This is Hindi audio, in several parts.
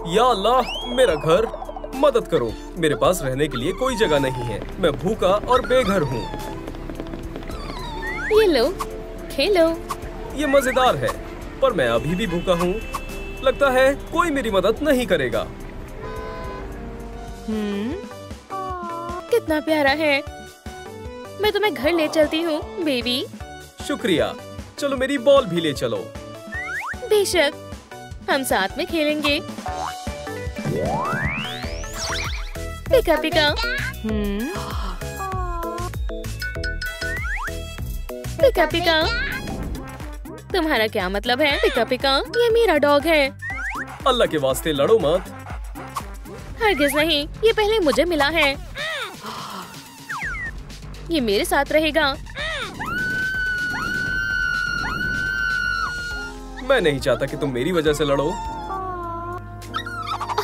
या अल्लाह, मेरा घर, मदद करो। मेरे पास रहने के लिए कोई जगह नहीं है। मैं भूखा और बेघर हूँ। ये लो, खेलो। ये मजेदार है, पर मैं अभी भी भूखा हूँ। लगता है कोई मेरी मदद नहीं करेगा। कितना प्यारा है। मैं तुम्हें घर ले चलती हूँ, बेबी। शुक्रिया। चलो मेरी बॉल भी ले चलो। बेशक, हम साथ में खेलेंगे। पिका पिका। पिका पिका। तुम्हारा क्या मतलब है? पिका पिका, ये मेरा डॉग है। अल्लाह के वास्ते लड़ो मत। हरगिज नहीं, ये पहले मुझे मिला है। ये मेरे साथ रहेगा। मैं नहीं चाहता कि तुम मेरी वजह से लड़ो।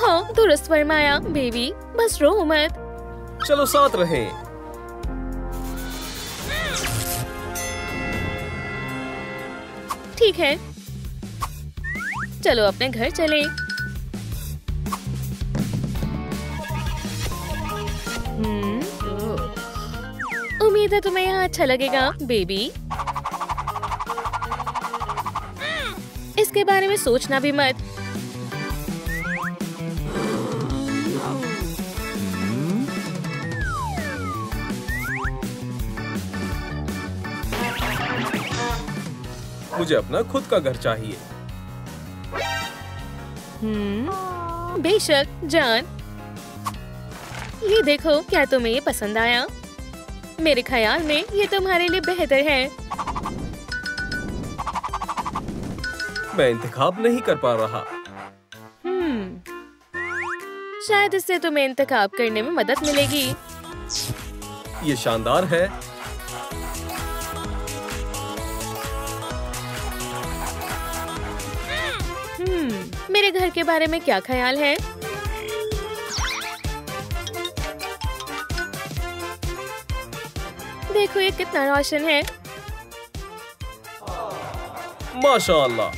हाँ, दुरुस्त फरमाया बेबी। बस रो मत। चलो साथ रहें। ठीक है, चलो अपने घर चलें। उम्मीद है तुम्हें यहाँ अच्छा लगेगा, बेबी। इसके बारे में सोचना भी मत। मुझे अपना खुद का घर चाहिए। बेशक जान। ये देखो, क्या तुम्हें ये पसंद आया? मेरे ख्याल में ये तुम्हारे लिए बेहतर है। मैं इंतखाब नहीं कर पा रहा। शायद इससे तुम्हें इंतखाब करने में मदद मिलेगी। ये शानदार है। मेरे घर के बारे में क्या ख्याल है? देखो ये कितना रोशन है। माशाअल्लाह।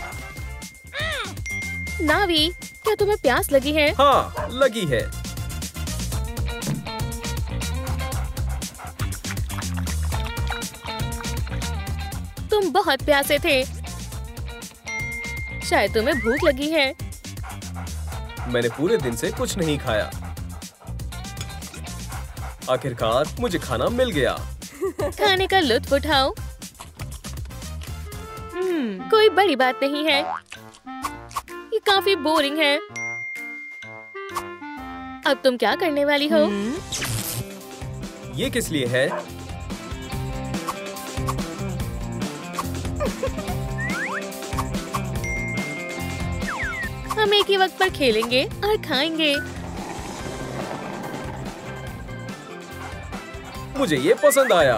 नावी, क्या तुम्हें प्यास लगी है? हाँ, लगी है। तुम बहुत प्यासे थे। शायद तुम्हें भूख लगी है। मैंने पूरे दिन से कुछ नहीं खाया। आखिरकार मुझे खाना मिल गया। खाने का लुत्फ उठाओ। कोई बड़ी बात नहीं है। ये काफी बोरिंग है। अब तुम क्या करने वाली हो? ये किस लिए है? हम एक ही वक्त पर खेलेंगे और खाएंगे। मुझे ये पसंद आया।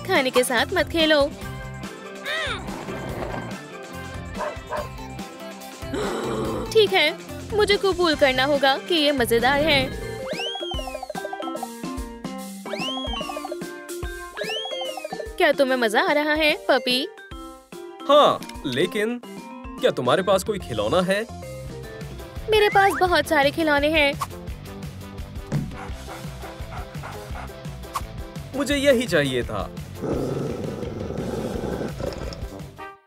खाने के साथ मत खेलो। ठीक है, मुझे कबूल करना होगा कि ये मजेदार है। क्या तुम्हें मजा आ रहा है, पपी? हाँ, लेकिन क्या तुम्हारे पास कोई खिलौना है? मेरे पास बहुत सारे खिलौने हैं। मुझे यही चाहिए था।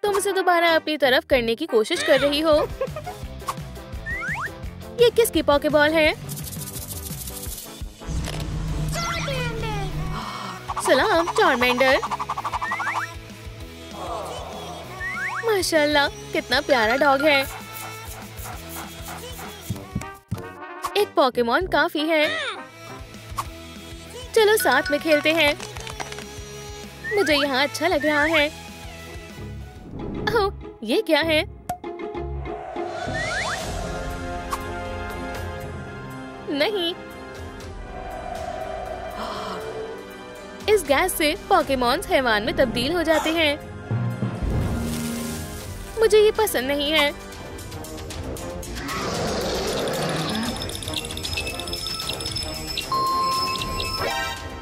तुम उसे दोबारा अपनी तरफ करने की कोशिश कर रही हो। ये किसकी पॉकेबॉल है? सलाम, चार्मेंडर। माशाल्लाह, कितना प्यारा डॉग है। एक पोकेमॉन काफी है। चलो साथ में खेलते हैं। मुझे यहाँ अच्छा लग रहा है। ओह, ये क्या है? नहीं, इस गैस से पोकेमॉन्स हैवान में तब्दील हो जाते हैं। मुझे ये पसंद नहीं है।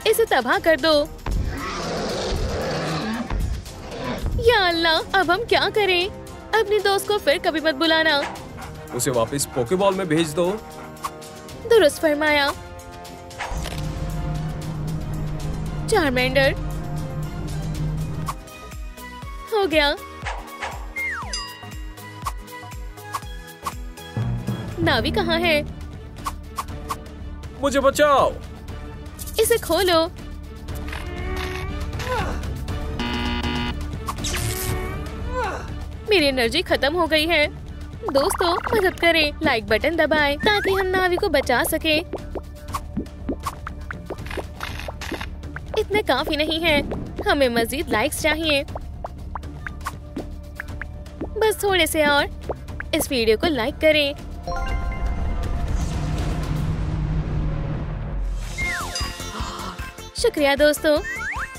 इसे तबाह कर दो। या अल्लाह, अब हम क्या करें? अपने दोस्त को फिर कभी मत बुलाना। उसे वापस पोकेबॉल में भेज दो। दुरुस्त फरमाया। चार्मेंडर, हो गया। नावी कहाँ है? मुझे बचाओ। इसे खोलो। मेरी एनर्जी खत्म हो गई है। दोस्तों मदद करें, लाइक बटन दबाएं ताकि हम नावी को बचा सके। इतने काफी नहीं है, हमें मजीद लाइक्स चाहिए। बस थोड़े से और। इस वीडियो को लाइक करें। शुक्रिया दोस्तों,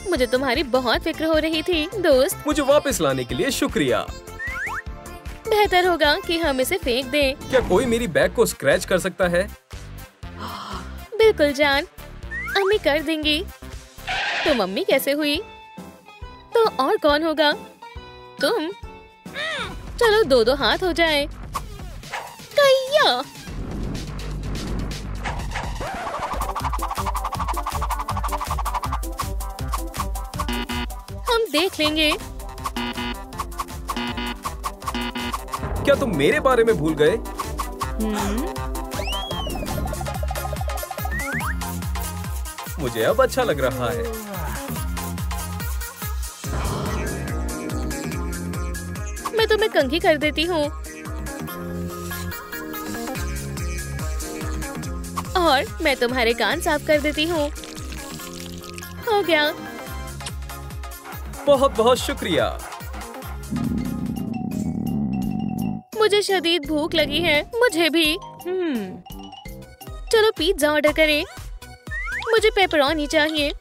मुझे तुम्हारी बहुत फिक्र हो रही थी। दोस्त, मुझे वापस लाने के लिए शुक्रिया। बेहतर होगा कि हम इसे फेंक दें। क्या कोई मेरी बैग को स्क्रैच कर सकता है? बिल्कुल जान, अम्मी कर देंगी। तो मम्मी कैसे हुई? तो और कौन होगा? तुम। चलो दो दो हाथ हो जाए। कैया! हम देख लेंगे। क्या तुम मेरे बारे में भूल गए? मुझे अब अच्छा लग रहा है। मैं तुम्हें कंघी कर देती हूँ। और मैं तुम्हारे कान साफ कर देती हूँ। हो गया। बहुत बहुत शुक्रिया। मुझे शदीद भूख लगी है। मुझे भी। चलो पिज्जा ऑर्डर करें। मुझे पेपरोनी चाहिए।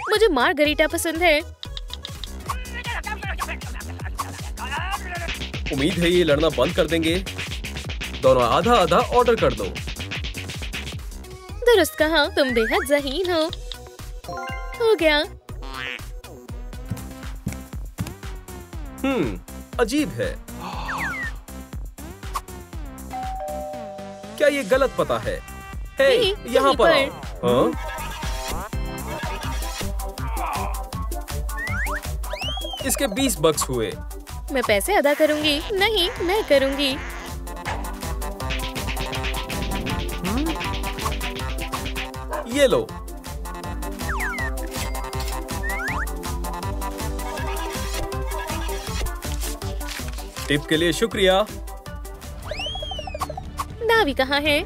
मुझे मार्गरीटा पसंद है। उम्मीद है ये लड़ना बंद कर देंगे। दोनों आधा आधा ऑर्डर कर दो। दुरुस्त कहा, तुम बेहद ज़हीन हो। हो गया। अजीब है। क्या ये गलत पता है? हे, यहाँ पर आओ। हाँ? इसके 20 बक्स हुए। मैं पैसे अदा करूंगी। नहीं, मैं करूंगी। ये लो। टिप के लिए शुक्रिया। नावी कहाँ है?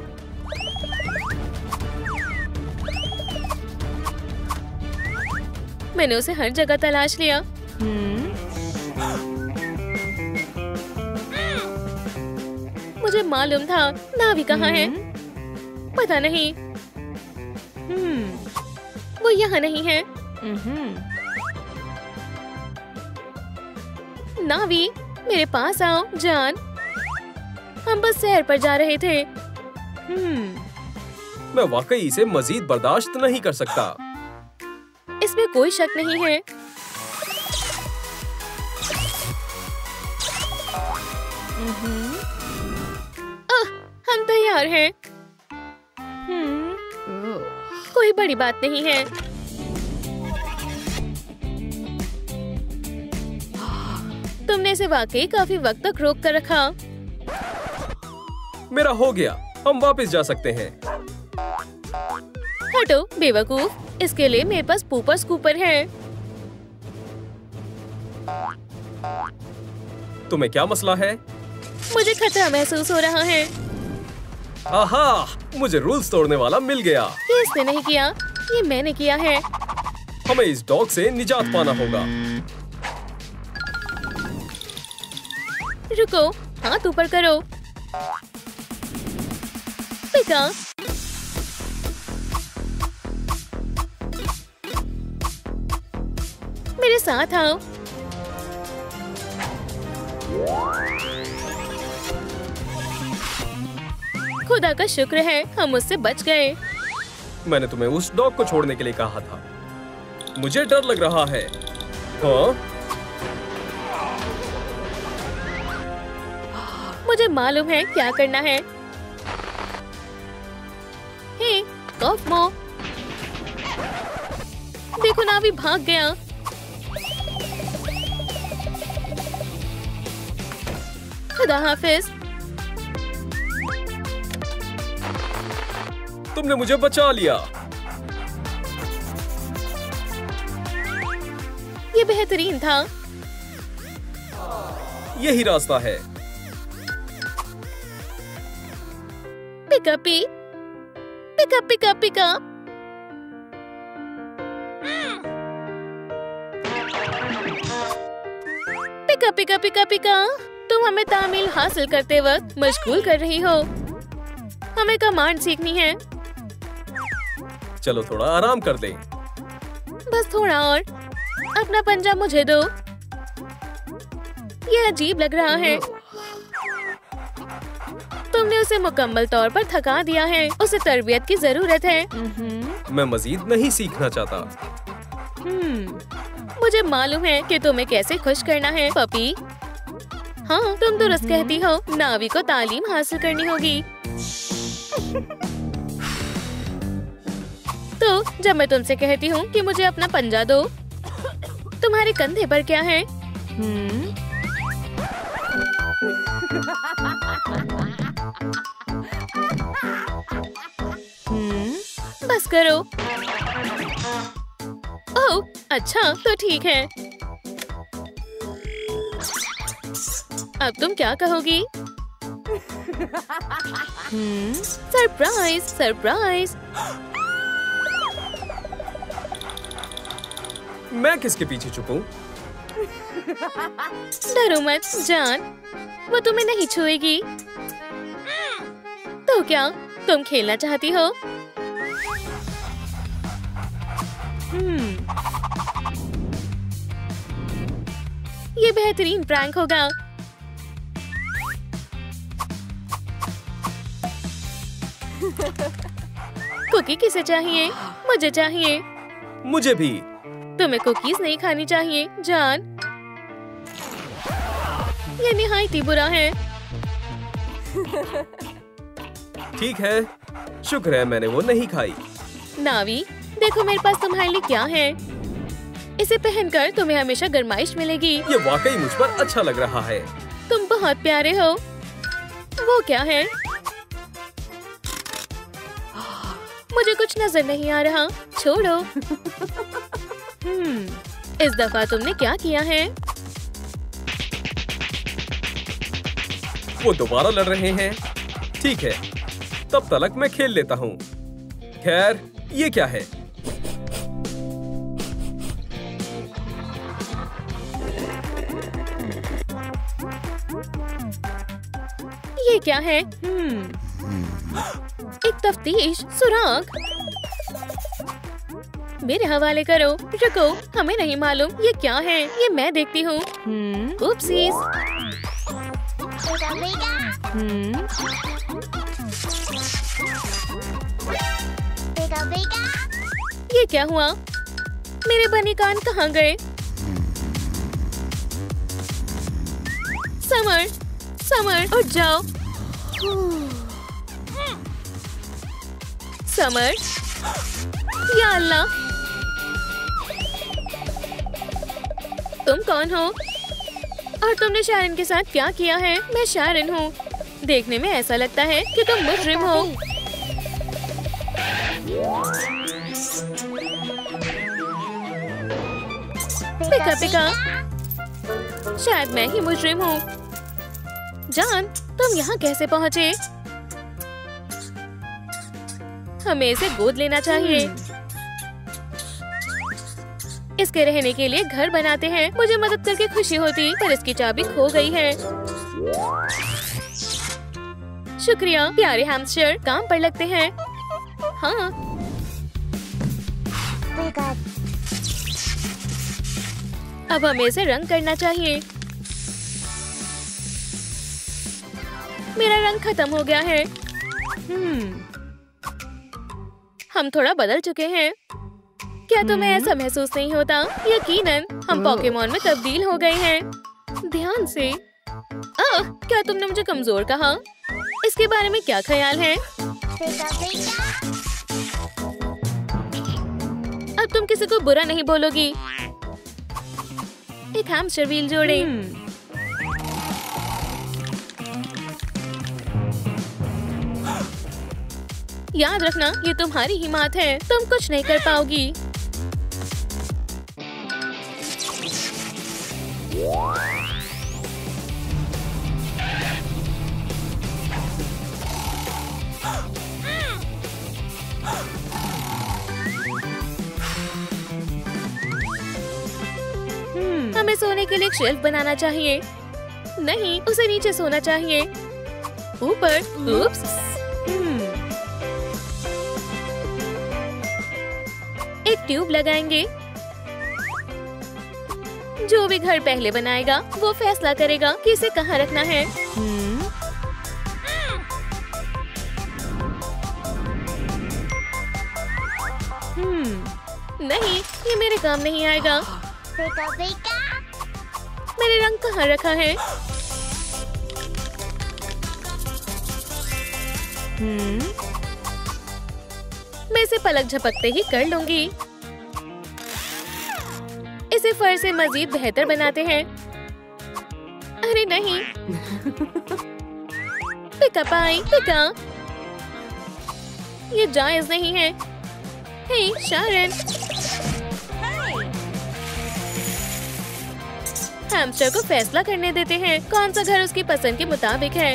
मैंने उसे हर जगह तलाश लिया। मुझे मालूम था। नावी कहाँ है? पता नहीं। वो यहाँ नहीं है। नावी, मेरे पास आओ जान। हम बस सैर पर जा रहे थे। मैं वाकई इसे मजीद बर्दाश्त नहीं कर सकता। इसमें कोई शक नहीं है। हम तैयार हैं। कोई बड़ी बात नहीं है। तुमने इसे वाकई काफी वक्त तक रोक कर रखा। मेरा हो गया। हम वापस जा सकते हैं। हटो बेवकूफ। इसके लिए मेरे पास पूपर स्कूपर है। तुम्हें क्या मसला है? मुझे खतरा महसूस हो रहा है। आहा, मुझे रूल्स तोड़ने वाला मिल गया। ये इसने नहीं किया, ये मैंने किया है। हमें इस डॉग से निजात पाना होगा। रुको, हाथ ऊपर करो। पिका। मेरे साथ आओ। खुदा का शुक्र है हम उससे बच गए। मैंने तुम्हें उस डॉग को छोड़ने के लिए कहा था। मुझे डर लग रहा है। हाँ? मुझे मालूम है क्या करना है। हे, कॉफमो, देखो नावी भाग गया। खुदा हाफिज। तुमने मुझे बचा लिया। ये बेहतरीन था। यही रास्ता है। पिका पी, पिका पिका पिका। पिका पिका पिका पिका। तुम हमें तामील हासिल करते वक्त मशगूल कर रही हो। हमें कमांड सीखनी है। चलो थोड़ा आराम कर लें। बस थोड़ा और। अपना पंजा मुझे दो। ये अजीब लग रहा है। तुमने उसे मुकम्मल तौर पर थका दिया है। उसे तरबियत की जरूरत है। मैं मजीद नहीं सीखना चाहता। मुझे मालूम है कि तुम्हें कैसे खुश करना है, पपी। हाँ, तुम दुरुस्त कहती हो। नावी को तालीम हासिल करनी होगी। तो जब मैं तुमसे कहती हूँ कि मुझे अपना पंजा दो, तुम्हारे कंधे पर क्या है? बस करो। ओह, अच्छा तो ठीक है। अब तुम क्या कहोगी? Surprise, surprise. मैं किसके पीछे छुपूं? डरो मत जान, वो तुम्हें नहीं छुएगी। तो क्या तुम खेलना चाहती हो? ये बेहतरीन प्रैंक होगा। कुकी किसे चाहिए? मुझे चाहिए। मुझे भी। तुम्हें कुकीज नहीं खानी चाहिए जान। ये निहायती बुरा है। ठीक है, शुक्र है मैंने वो नहीं खाई। नावी, देखो मेरे पास तुम्हारे लिए क्या है। इसे पहनकर तुम्हें हमेशा गर्माइश मिलेगी। ये वाकई मुझ पर अच्छा लग रहा है। तुम बहुत प्यारे हो। वो क्या है? मुझे कुछ नजर नहीं आ रहा। छोड़ो। इस दफा तुमने क्या किया है? वो दोबारा लड़ रहे हैं। ठीक है, तब तक मैं खेल लेता हूँ। खैर, ये क्या है? ये क्या है? एक तफ्तीश सुराग। मेरे हवाले करो। रुको, हमें नहीं मालूम ये क्या है। ये मैं देखती हूँ। उपसीज। ये क्या हुआ? मेरे बनी कान कहाँ गए? समर, समर उठ जाओ। समर, या अल्लाह, तुम कौन हो? और तुमने शारन के साथ क्या किया है? मैं शारन हूँ। देखने में ऐसा लगता है कि तुम मुजरिम हो। पिका पिका, शायद मैं ही मुजरिम हूँ। जान, तुम यहाँ कैसे पहुँचे? हमें इसे गोद लेना चाहिए। इसके रहने के लिए घर बनाते हैं। मुझे मदद करके खुशी होती, पर इसकी चाबी खो गई है। शुक्रिया प्यारे हैमस्टर, काम पर लगते हैं। हाँ। अब हमें इसे रंग करना चाहिए। मेरा रंग खत्म हो गया है। हम थोड़ा बदल चुके हैं। क्या तुम्हें ऐसा महसूस नहीं होता? यकीनन हम पोकेमॉन में तब्दील हो गए हैं। ध्यान से। क्या तुमने मुझे कमजोर कहा? इसके बारे में क्या ख्याल है? अब तुम किसी को बुरा नहीं बोलोगी। एक हैमस्टर व्हील जोड़े। याद रखना, ये तुम्हारी हिम्मत है, तुम कुछ नहीं कर पाओगी। हमें सोने के लिए एक शेल्फ बनाना चाहिए। नहीं, उसे नीचे सोना चाहिए। ऊपर। उप्स। एक ट्यूब लगाएंगे। जो भी घर पहले बनाएगा वो फैसला करेगा कि इसे कहाँ रखना है। नहीं, ये मेरे काम नहीं आएगा। मेरे रंग कहाँ रखा है? मैं इसे पलक झपकते ही कर लूंगी। इसे फर से मजीद बेहतर बनाते हैं। अरे नहीं। पिकअप आई, पिकअप। ये जायज नहीं है। हे शारन, हैमस्टर को फैसला करने देते हैं कौन सा घर उसकी पसंद के मुताबिक है।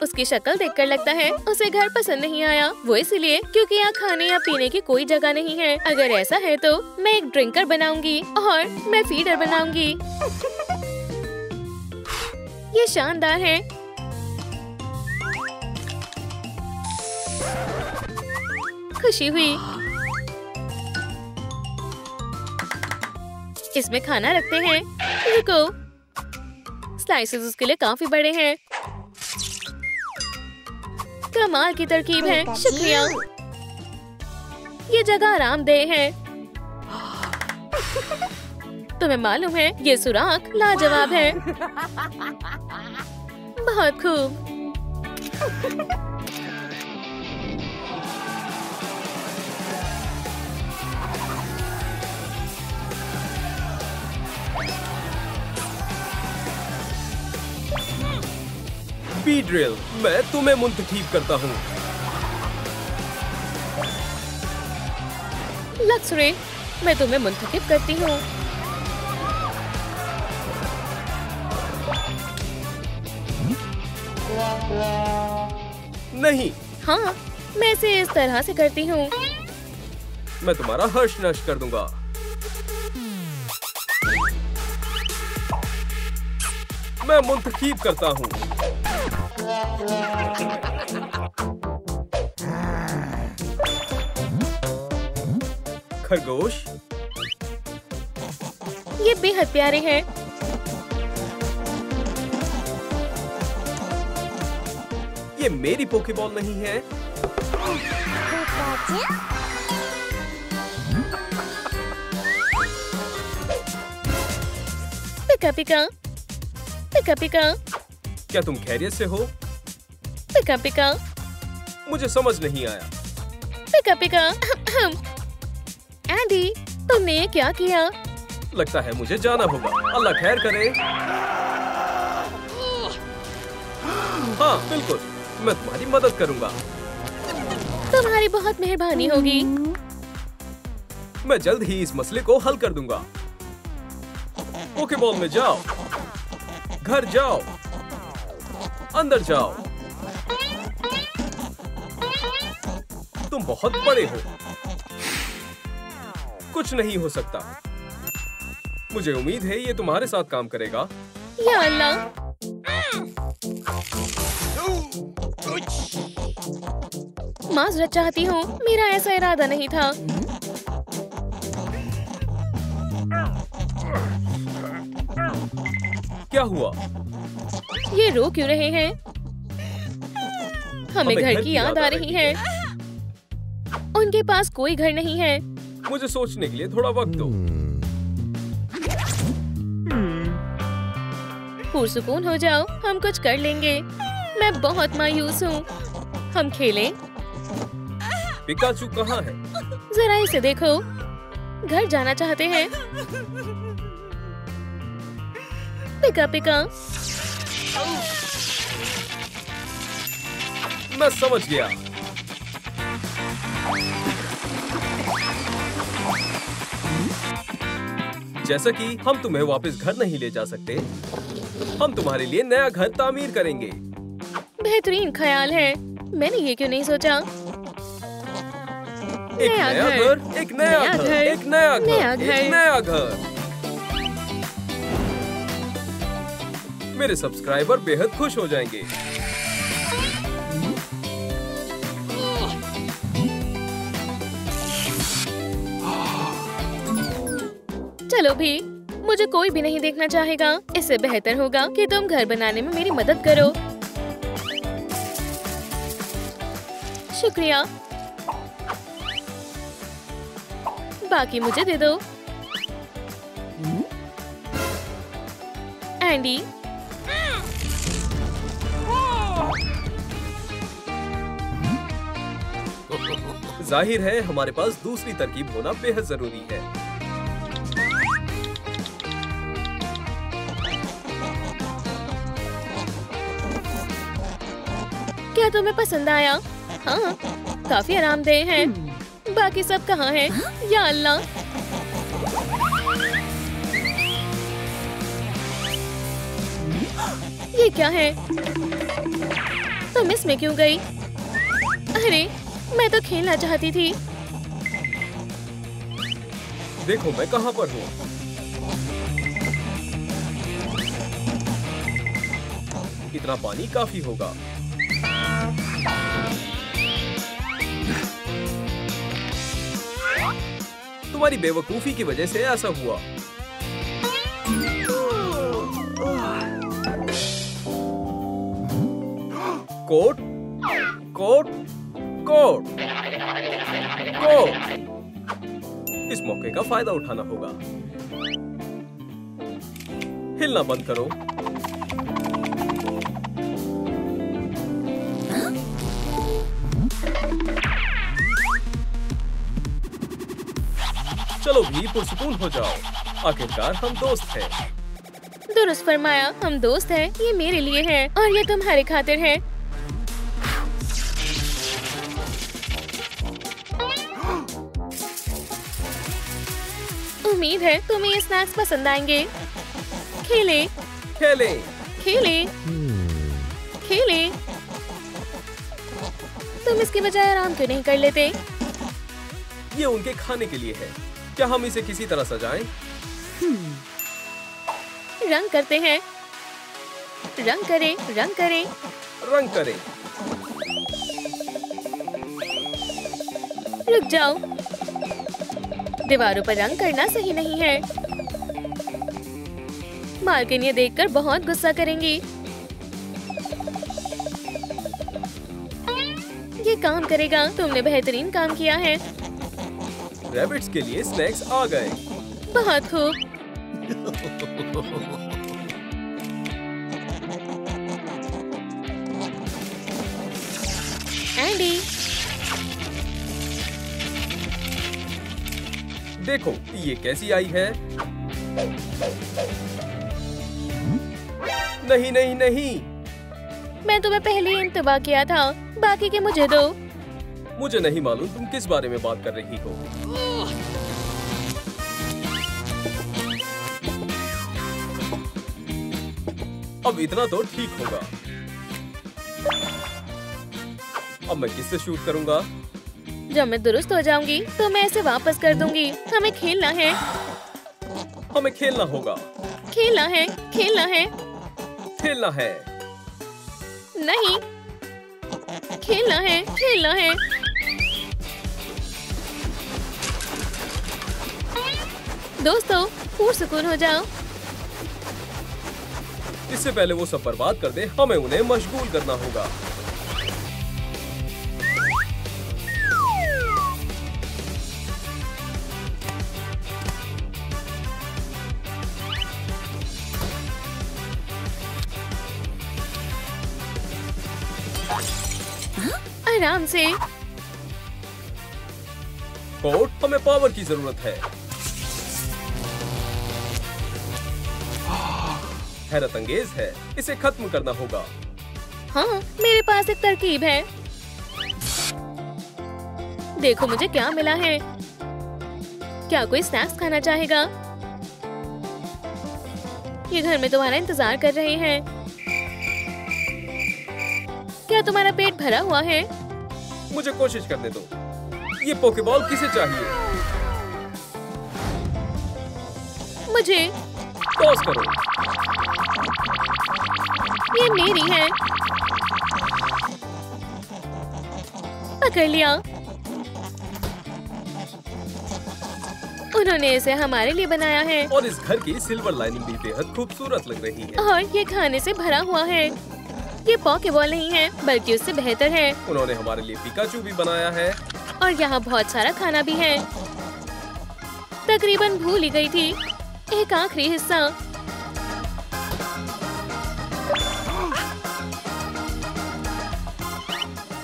उसकी शक्ल देखकर लगता है उसे घर पसंद नहीं आया। वो इसलिए क्योंकि यहाँ खाने या पीने की कोई जगह नहीं है। अगर ऐसा है तो मैं एक ड्रिंकर बनाऊंगी और मैं फीडर बनाऊंगी। ये शानदार है। खुशी हुई। इसमें खाना रखते हैं। रुको, स्लाइसेस उसके लिए काफी बड़े हैं। कमाल की तरकीब है, शुक्रिया। ये जगह आरामदेह है। तुम्हें मालूम है ये सुराख लाजवाब है। बहुत खूब। स्पीड ड्रिल, मैं तुम्हें मुंतखब करता हूँ। लक्स रे, मैं तुम्हें मुंतखब करती हूँ। नहीं। हाँ, मैं इसे इस तरह से करती हूँ। मैं तुम्हारा हर्ष नष्ट कर दूंगा। मैं मुंतखब करता हूँ। खरगोश, ये बेहद प्यारे हैं। ये मेरी पोकेबॉल नहीं है। पिका पिका, पिका पिका। क्या तुम खैरियत से हो? पिका पिका, मुझे समझ नहीं आया। पिका पिका। एंडी, तुमने ये क्या किया? लगता है मुझे जाना होगा। अल्लाह खैर करे। हाँ बिल्कुल, मैं तुम्हारी मदद करूंगा। तुम्हारी बहुत मेहरबानी होगी। मैं जल्द ही इस मसले को हल कर दूंगा। पोकेबॉल में जाओ, घर जाओ, अंदर जाओ। तुम बहुत बड़े हो, कुछ नहीं हो सकता। मुझे उम्मीद है ये तुम्हारे साथ काम करेगा। या अल्लाह। माजरत चाहती हूँ, मेरा ऐसा इरादा नहीं था। क्या हुआ? ये रो क्यों रहे हैं? हमें घर की याद आ रही है। उनके पास कोई घर नहीं है। मुझे सोचने के लिए थोड़ा वक्त दो। पुरसुकून हो जाओ, हम कुछ कर लेंगे। मैं बहुत मायूस हूँ। हम खेलें? पिकाचू कहाँ है? जरा इसे देखो, घर जाना चाहते हैं। पिका पिका। मैं समझ गया। जैसा कि हम तुम्हें वापस घर नहीं ले जा सकते, हम तुम्हारे लिए नया घर तामीर करेंगे। बेहतरीन ख्याल है। मैंने ये क्यों नहीं सोचा? एक नया घर, एक नया घर, एक नया घर, एक नया घर। मेरे सब्सक्राइबर बेहद खुश हो जाएंगे। चलो भी, मुझे कोई भी नहीं देखना चाहेगा। इससे बेहतर होगा कि तुम घर बनाने में मेरी मदद करो। शुक्रिया। बाकी मुझे दे दो। एंडी, जाहिर है हमारे पास दूसरी तरकीब होना बेहद जरूरी है। क्या तुम्हें पसंद आया? हाँ, काफी आरामदेह है। बाकी सब कहाँ हैं? या अल्लाह! ये क्या है? तुम इसमें क्यों गई? अरे, मैं तो खेलना चाहती थी। देखो मैं कहाँ पर हूँ। इतना पानी काफी होगा। तुम्हारी बेवकूफी की वजह से ऐसा हुआ। Quote, quote, quote, quote. इस मौके का फायदा उठाना होगा। हिलना बंद करो। चलो भी पुरसुकून हो जाओ। आखिरकार हम दोस्त हैं। दुरुस्त फरमाया, हम दोस्त हैं। ये मेरे लिए है और ये तुम्हारे खातिर है। उम्मीद है तुम्हें ये स्नैक्स पसंद आएंगे। खेले, खेले, खेले, खेले। तुम इसके बजाय आराम क्यों नहीं कर लेते? ये उनके खाने के लिए है। क्या हम इसे किसी तरह सजाएं? रंग करते हैं। रंग करें, रंग करें, रंग करें। रुक जाओ। दीवारों पर रंग करना सही नहीं है। मालकिन ये देखकर बहुत गुस्सा करेंगी। ये काम करेगा। तुमने बेहतरीन काम किया है। रैबिट्स के लिए स्नैक्स आ गए। बहुत खूब। एंडी, देखो ये कैसी आई है। नहीं नहीं नहीं, मैं तुम्हें पहले ही इंतबाह किया था। बाकी के मुझे दो। मुझे नहीं मालूम तुम किस बारे में बात कर रही हो। अब इतना तो ठीक होगा। अब मैं किससे शूट करूंगा? जब मैं दुरुस्त हो जाऊंगी तो मैं इसे वापस कर दूंगी। हमें खेलना है। हमें खेलना होगा। खेलना है, खेलना है। खेलना है। नहीं, खेलना है, खेलना है। दोस्तों, पुरसुकून हो जाओ। इससे पहले वो सब बर्बाद कर दे, हमें उन्हें मशगूल करना होगा। आराम से। कोट, हमें पावर की जरूरत है। हैरत अंगेज है, इसे खत्म करना होगा। हाँ, मेरे पास एक तरकीब है। देखो मुझे क्या मिला है। क्या कोई स्नैक्स खाना चाहेगा? ये घर में तुम्हारा इंतजार कर रहे हैं। क्या तुम्हारा पेट भरा हुआ है? मुझे कोशिश करने दो। ये पोकेबॉल किसे चाहिए? मुझे। टॉस करो। ये मेरी है। पकड़ लिया। उन्होंने इसे हमारे लिए बनाया है। और इस घर की सिल्वर लाइनिंग भी बेहद खूबसूरत लग रही है। और ये खाने से भरा हुआ है। ये पोकेबॉल नहीं है, बल्कि उससे बेहतर है। उन्होंने हमारे लिए पिकाचू भी बनाया है। और यहाँ बहुत सारा खाना भी है। तकरीबन भूल ही गई थी। एक आखिरी हिस्सा।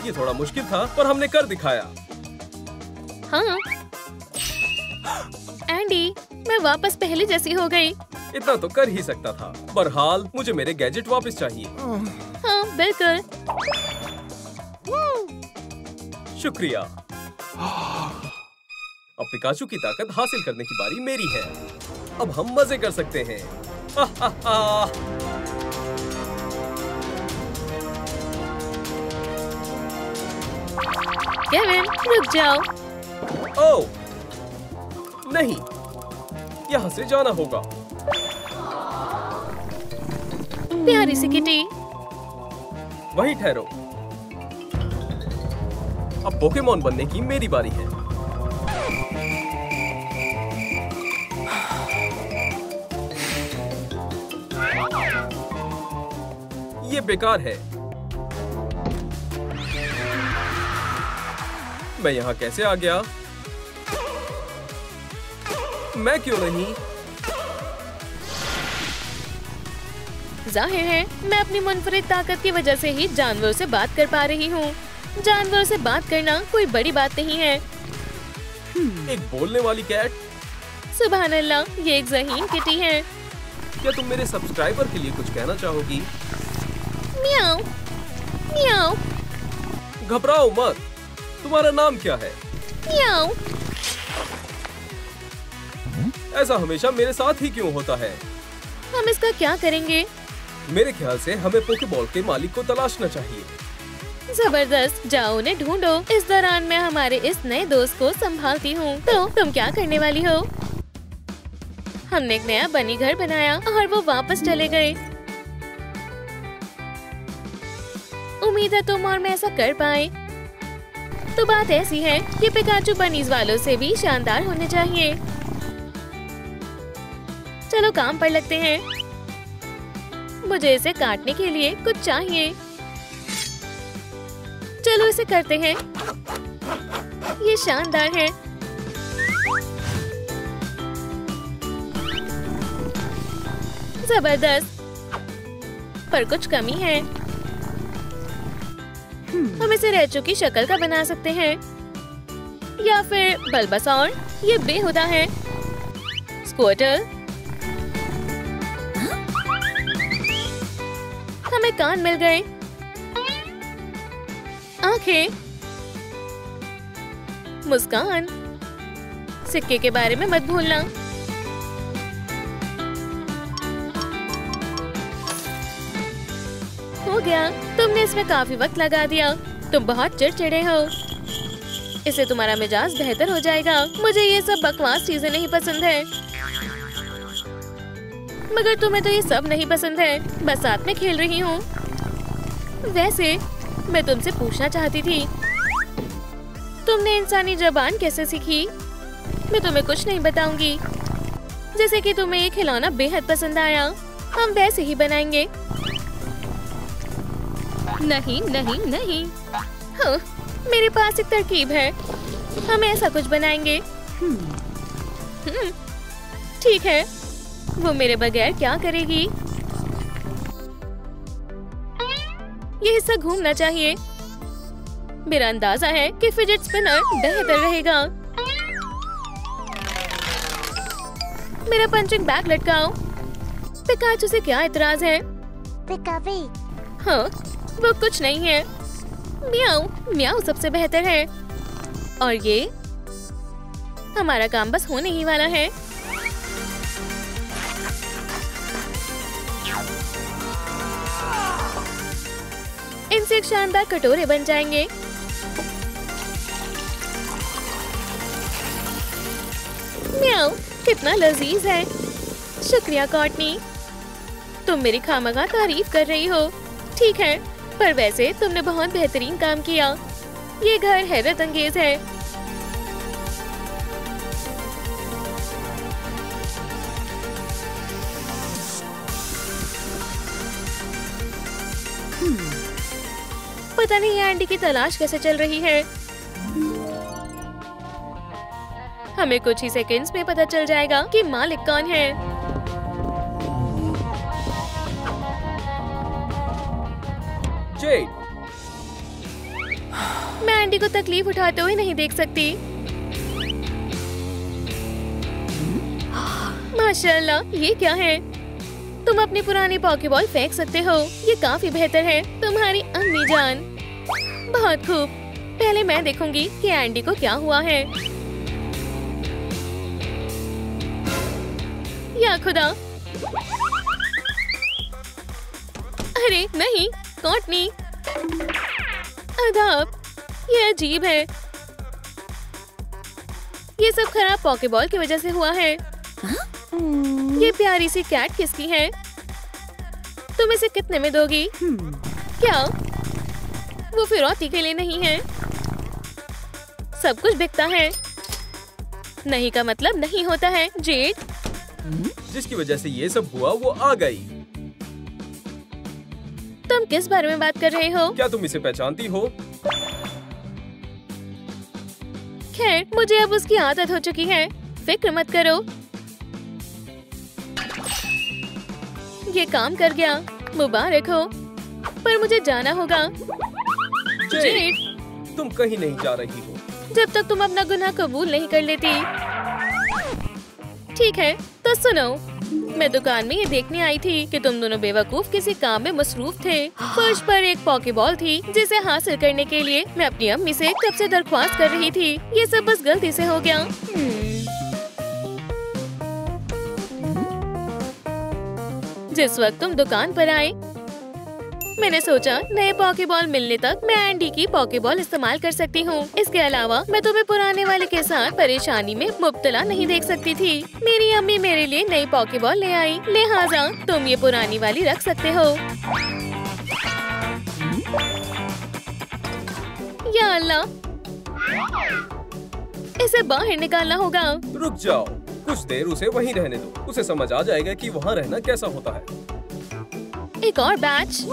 ये थोड़ा मुश्किल था, पर हमने कर दिखाया। हाँ एंडी, मैं वापस पहले जैसी हो गई। इतना तो कर ही सकता था। बहरहाल मुझे मेरे गैजेट वापस चाहिए। हाँ बिल्कुल। शुक्रिया। अब पिकाचू की ताकत हासिल करने की बारी मेरी है। अब हम मजे कर सकते हैं। केविन, रुक जाओ। ओह नहीं, यहाँ से जाना होगा। प्यारी सी किटी। वहीं ठहरो। अब पोकेमॉन बनने की मेरी बारी है। ये बेकार है। मैं यहाँ कैसे आ गया? मैं क्यों नहीं? जाहिर है मैं अपनी मुनफरिद ताकत की वजह से ही जानवरों से बात कर पा रही हूँ। जानवरों से बात करना कोई बड़ी बात नहीं है। एक बोलने वाली कैट। सुभान अल्लाह, ये एक ज़हीन किटी है। क्या तुम मेरे सब्सक्राइबर के लिए कुछ कहना चाहोगी? मियाओ मियाओ। घबराओ मत। तुम्हारा नाम क्या है? मियाओ। ऐसा हमेशा मेरे साथ ही क्यों होता है? हम इसका क्या करेंगे? मेरे ख्याल से हमें पोकेबॉल के मालिक को तलाशना चाहिए। जबरदस्त, जाओ उन्हें ढूंढो। इस दौरान मैं हमारे इस नए दोस्त को संभालती हूँ। तो तुम क्या करने वाली हो? हमने एक नया बनी घर बनाया और वो वापस चले गए। उम्मीद है तुम और मैं ऐसा कर पाए। तो बात ऐसी है, ये पिकाचू बनीज वालों से भी शानदार होने चाहिए। चलो काम पर लगते हैं। मुझे इसे काटने के लिए कुछ चाहिए। चलो इसे करते हैं। ये शानदार है। जबरदस्त, पर कुछ कमी है। हम इसे रेचो की शक्ल का बना सकते हैं, या फिर बल्बासौर। ये बेहुदा है। स्क्वार्टल। हमें कान मिल गए। आंखें। मुस्कान। सिक्के के बारे में मत भूलना। हो गया। तुमने इसमें काफी वक्त लगा दिया। तुम बहुत चिड़चिड़े हो। इससे तुम्हारा मिजाज बेहतर हो जाएगा। मुझे ये सब बकवास चीजें नहीं पसंद है। मगर तुम्हें तो ये सब नहीं पसंद है। बस साथ में खेल रही हूँ। वैसे मैं तुमसे पूछना चाहती थी, तुमने इंसानी ज़बान कैसे सीखी? मैं तुम्हें कुछ नहीं बताऊंगी। जैसे कि तुम्हें ये खिलौना बेहद पसंद आया, हम वैसे ही बनाएंगे। नहीं नहीं नहीं। हाँ, मेरे पास एक तरकीब है। हम ऐसा कुछ बनाएंगे। ठीक है। वो मेरे बगैर क्या करेगी? ये हिस्सा घूमना चाहिए। मेरा अंदाजा है कि फिजेट स्पिनर बेहतर रहेगा। मेरा पंचिंग बैग लटकाओ। पिकाचू से क्या एतराज है? हाँ, वो कुछ नहीं है। म्याऊ म्याऊ सबसे बेहतर है। और ये हमारा काम बस होने ही वाला है। इनसे एक शानदार कटोरे बन जाएंगे। म्याऊ कितना लजीज है। शुक्रिया कॉर्टनी, तुम मेरी खामखा तारीफ कर रही हो। ठीक है, पर वैसे तुमने बहुत बेहतरीन काम किया। ये घर हैरत अंगेज है। पता नहीं एंडी की तलाश कैसे चल रही है। हमें कुछ ही सेकंड्स में पता चल जाएगा कि मालिक कौन है। जेड, मैं एंडी को तकलीफ उठाते हुए नहीं देख सकती। माशाल्लाह, ये क्या है? तुम अपनी पुरानी पॉकेबॉल फेंक सकते हो। ये काफी बेहतर है। तुम्हारी अम्मी जान। बहुत खूब। पहले मैं देखूंगी कि एंडी को क्या हुआ है। या खुदा! अरे नहीं, कॉर्टनी! अदाब, ये अजीब है। ये सब खराब पॉकेबॉल की वजह से हुआ है। ये प्यारी सी कैट किसकी है? तुम इसे कितने में दोगी? क्या वो फिरौती के लिए नहीं है? सब कुछ बिकता है। नहीं का मतलब नहीं होता है। जेड, जिसकी वजह से ये सब हुआ वो आ गई। तुम किस बारे में बात कर रहे हो? क्या तुम इसे पहचानती हो? खैर, मुझे अब उसकी आदत हो चुकी है। फिक्र मत करो। ये काम कर गया। मुबारक हो। पर मुझे जाना होगा। जेड, तुम कहीं नहीं जा रही हो जब तक तुम अपना गुनाह कबूल नहीं कर लेती। ठीक है, तो सुनो। मैं दुकान में ये देखने आई थी कि तुम दोनों बेवकूफ किसी काम में मसरूफ थे। फर्श पर एक पॉकेबॉल थी जिसे हासिल करने के लिए मैं अपनी अम्मी से कब से दरख्वास्त कर रही थी। ये सब बस गलती से हो गया। जिस वक्त तुम दुकान पर आए, मैंने सोचा नए पॉकेबॉल मिलने तक मैं एंडी की पॉकेबॉल इस्तेमाल कर सकती हूँ। इसके अलावा मैं तुम्हें पुराने वाले के साथ परेशानी में मुब्तला नहीं देख सकती थी। मेरी अम्मी मेरे लिए नई पॉकेबॉल ले आई, लिहाजा तुम ये पुरानी वाली रख सकते हो। या अल्लाह, इसे बाहर निकालना होगा। रुक जाओ, कुछ देर उसे वहीं रहने दो। उसे समझ आ जाएगा कि वहाँ रहना कैसा होता है। एक और बैच?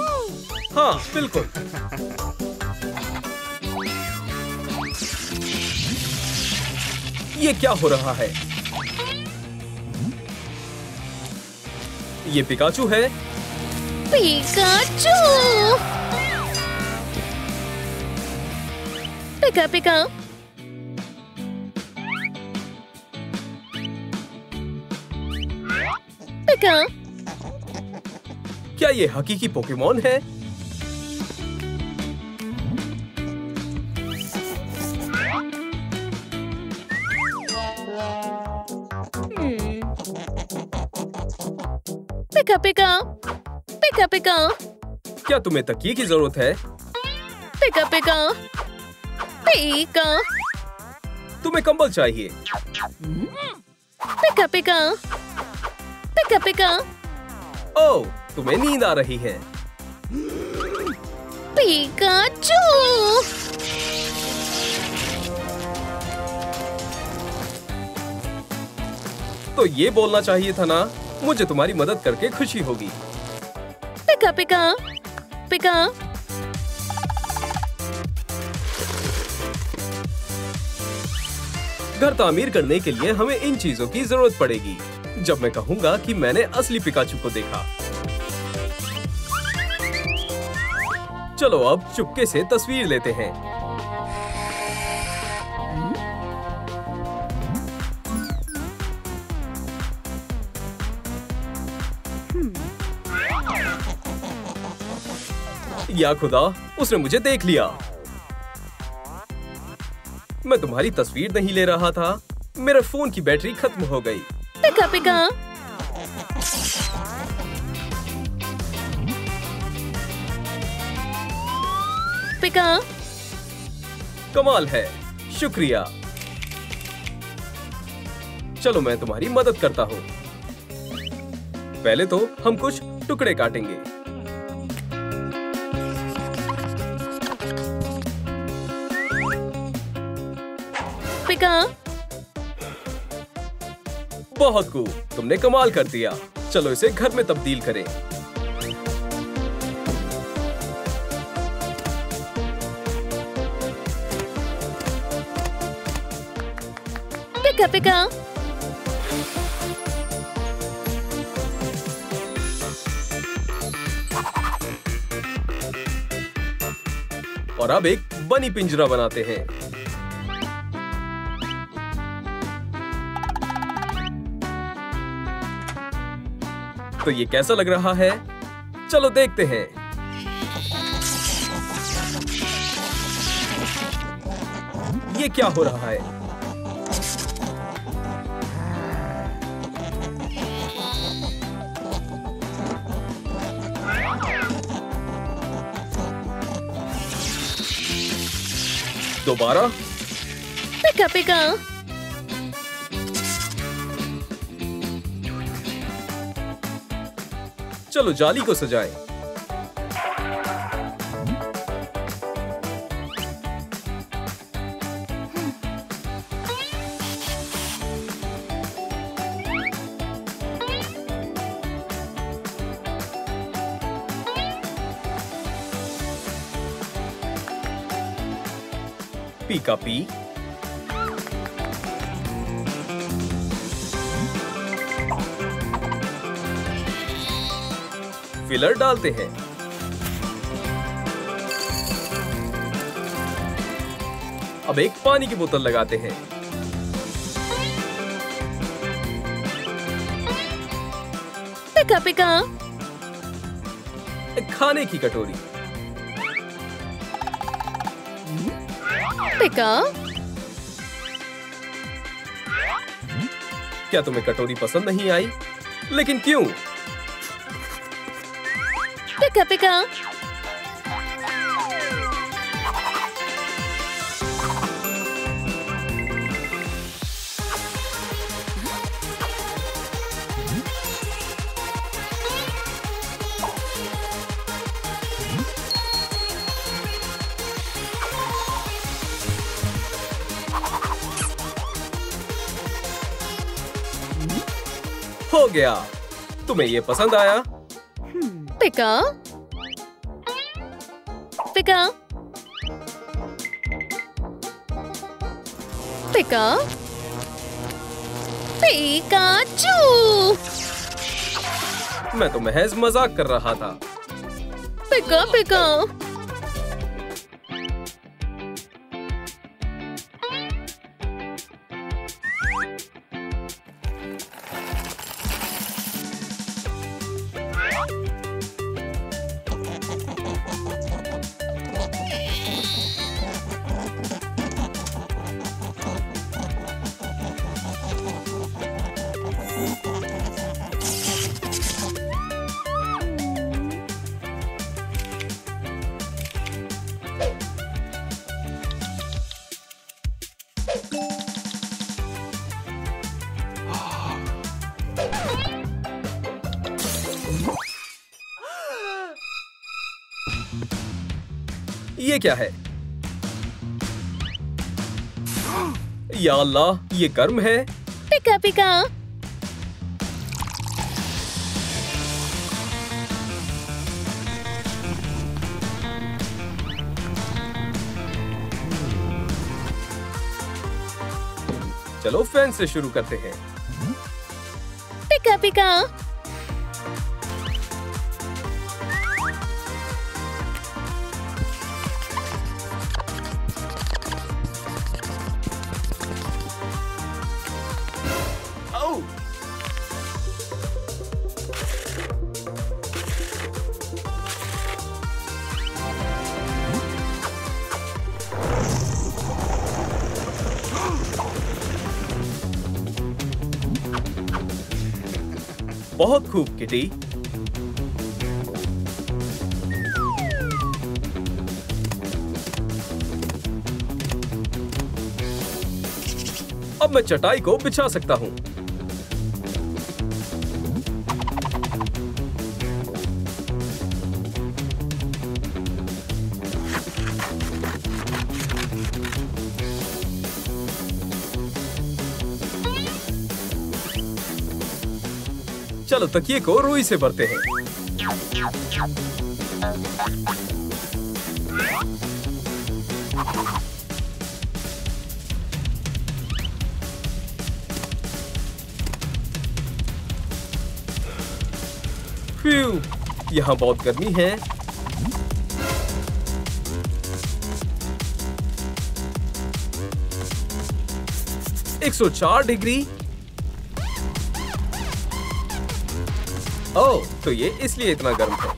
हाँ, बिल्कुल। ये क्या हो रहा है? ये पिकाचू है। पिकाचू! पिका पिका। पिका। क्या ये हकीकी पोकेमॉन है? पिका पिका। पिका पिका। क्या तुम्हें तकिए की जरूरत है? पिका पिका। पिका। तुम्हें कंबल चाहिए? पिका पिका। पिका पिका। ओह, तुम्हें नींद आ रही है। पिकाचू! तो ये बोलना चाहिए था ना, मुझे तुम्हारी मदद करके खुशी होगी। पिका पिका। पिका। घर तामीर करने के लिए हमें इन चीजों की जरूरत पड़ेगी। जब मैं कहूँगा कि मैंने असली पिकाचू को देखा। चलो अब चुपके से तस्वीर लेते हैं। या खुदा, उसने मुझे देख लिया। मैं तुम्हारी तस्वीर नहीं ले रहा था। मेरे फोन की बैटरी खत्म हो गई। पिका पिका। पिका। कमाल है, शुक्रिया। चलो मैं तुम्हारी मदद करता हूँ। पहले तो हम कुछ टुकड़े काटेंगे। पिका। बहुत खूब, तुमने कमाल कर दिया। चलो इसे घर में तब्दील करें। पिका पिका। और अब एक बनी पिंजरा बनाते हैं। तो ये कैसा लग रहा है? चलो देखते हैं। ये क्या हो रहा है? दोबारा। पिका पिका। चलो जाली को सजाएं। पी का पी। फिलर डालते हैं। अब एक पानी की बोतल लगाते हैं। पिका पिका। एक खाने की कटोरी। पिका। क्या तुम्हें कटोरी पसंद नहीं आई? लेकिन क्यों? पिका पिका। हो गया। तुम्हें ये पसंद आया? पिका पिका। पिका पिकाचू। मैं तो महज मजाक कर रहा था। पिका पिका। ये क्या है? या अल्लाह, ये गर्म है। पिका पिका। चलो फैन से शुरू करते हैं। पिका पिका। बहुत खूब किटी। अब मैं चटाई को बिछा सकता हूँ। चलो तकिए को रुई से भरते हैं। फ्यू, यहाँ बहुत गर्मी है। एक 104 डिग्री। ओह, तो ये इसलिए इतना गर्म है।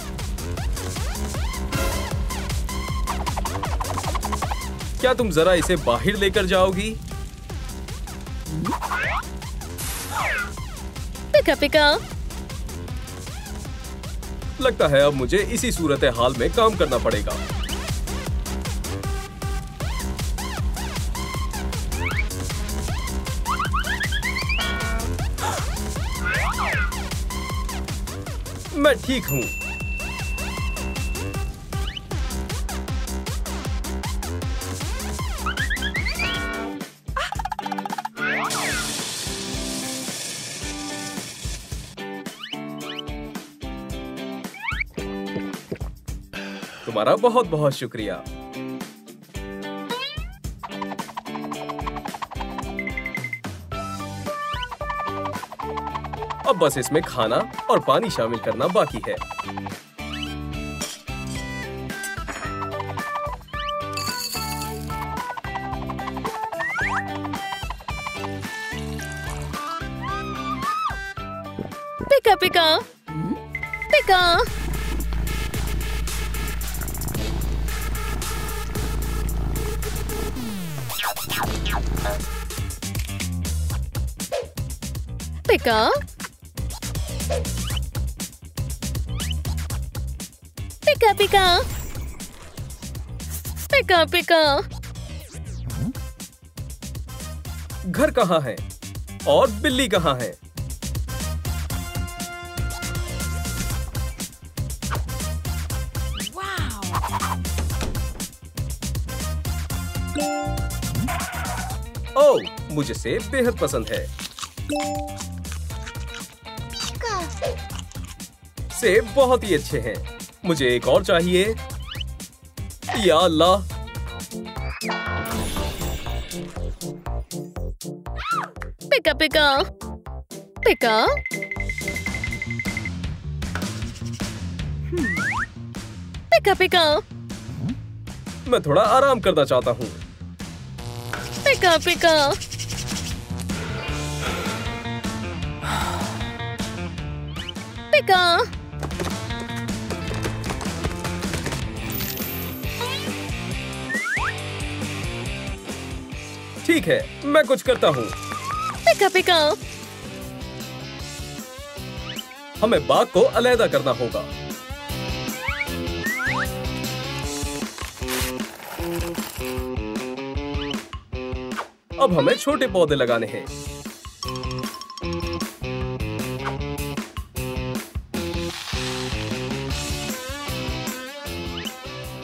क्या तुम जरा इसे बाहर लेकर जाओगी? पिका पिका। लगता है अब मुझे इसी सूरत हाल में काम करना पड़ेगा। मैं ठीक हूँ। तुम्हारा बहुत बहुत शुक्रिया। अब बस इसमें खाना और पानी शामिल करना बाकी है। पिका पिका पिका। पिका पिका पिका पिका पिका। घर कहाँ है और बिल्ली कहाँ है? ओह, मुझे सेब बेहद पसंद है। सेब बहुत ही अच्छे हैं। मुझे एक और चाहिए। या अल्लाह। पिका पिका पिका। पिका पिका मैं थोड़ा आराम करना चाहता हूँ। पिका पिका। पिका। ठीक है, मैं कुछ करता हूँ। पिका पिका। हमें बाग को अलहदा करना होगा। अब हमें छोटे पौधे लगाने हैं।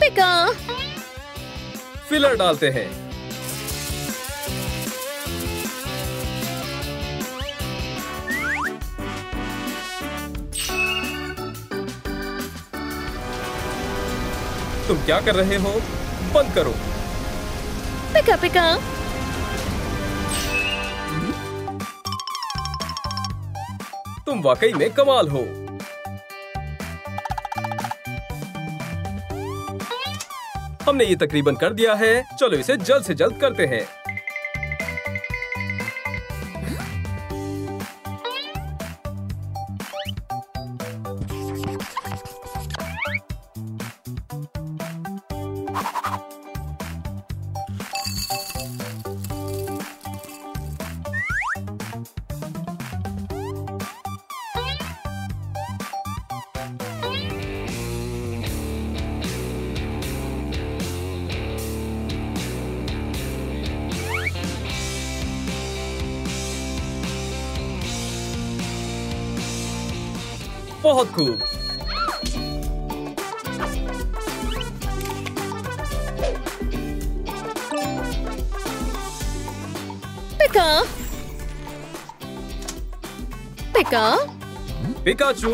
पिका। फिलर डालते हैं। तुम क्या कर रहे हो? बंद करो। पिका पिका। तुम वाकई में कमाल हो। हमने ये तकरीबन कर दिया है। चलो इसे जल्द से जल्द करते हैं। बहुत खूब। पिका पिका पिकाचू।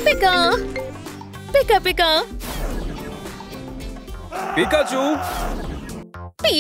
पिका पिका पिका पिकाचू। पी